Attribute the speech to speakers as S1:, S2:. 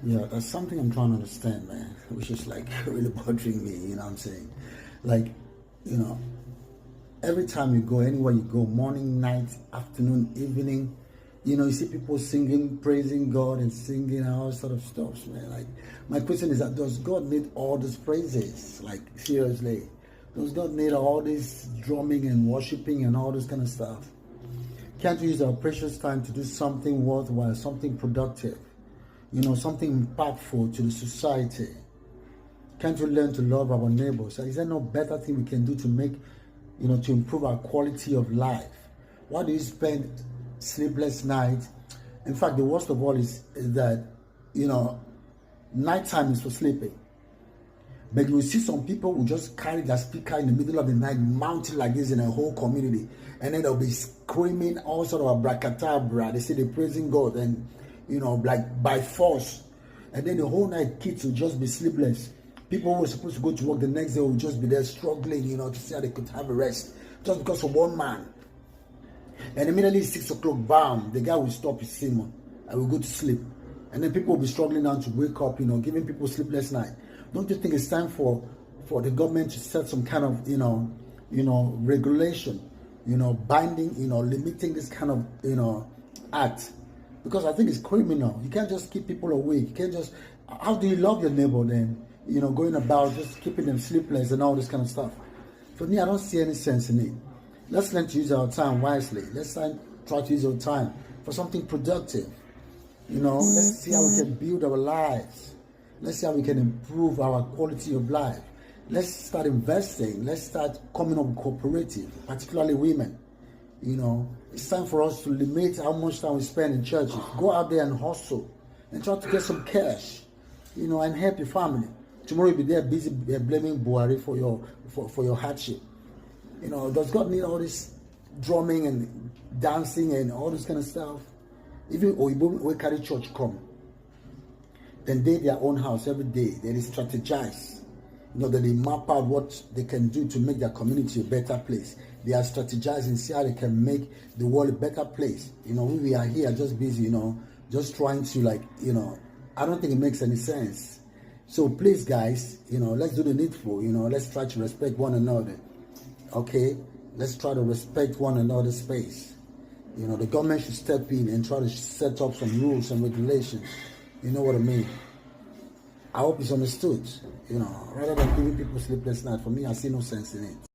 S1: Yeah, that's something I'm trying to understand, man, which is like really bothering me, you know what I'm saying? Like, you know, every time you go, anywhere you go, morning, night, afternoon, evening, you see people singing, praising God and singing and all sort of stuff, man. Like, my question is that does God need all these praises? Like, seriously, does God need all this drumming and worshiping and all this kind of stuff? Can't we use our precious time to do something worthwhile, something productive, something impactful to the society? Can't we learn to love our neighbors? Is there no better thing we can do to make, to improve our quality of life? Why do you spend sleepless nights? In fact, the worst of all is that, nighttime is for sleeping. But you will see some people who just carry their speaker in the middle of the night, mounting like this in a whole community, and then they'll be screaming all sort of abracadabra. They say they're praising God, and like by force. And then the whole night, kids will just be sleepless. People who were supposed to go to work the next day will just be there struggling, to see how they could have a rest, just because of one man. And immediately 6 o'clock, bam, the guy will stop his sermon and will go to sleep. And then people will be struggling now to wake up, giving people sleepless night. Don't you think it's time for the government to set some kind of, regulation, binding, limiting this kind of, act? Because I think it's criminal. You can't just keep people awake. You can't just, how do you love your neighbor then? Going about just keeping them sleepless and all this kind of stuff. For me, I don't see any sense in it. Let's learn to use our time wisely. Let's try to use our time for something productive. Let's see how we can build our lives. Let's see how we can improve our quality of life. Let's start investing. Let's start coming up with cooperative, particularly women. It's time for us to limit how much time we spend in churches. Go out there and hustle and try to get some cash, and help your family. Tomorrow you'll be there busy blaming Buhari for your hardship. Does God need all this drumming and dancing and all this kind of stuff? Even Ibom will carry church come. Then they their own house every day. They strategize. That they map out what they can do to make their community a better place. They are strategizing, see how they can make the world a better place. We are here just busy, just trying to I don't think it makes any sense. So please, guys, let's do the needful. Let's try to respect one another. Okay, let's try to respect one another's space. The government should step in and try to set up some rules and regulations. You know what I mean? I hope it's understood. Rather than giving people sleepless night, for me, I see no sense in it.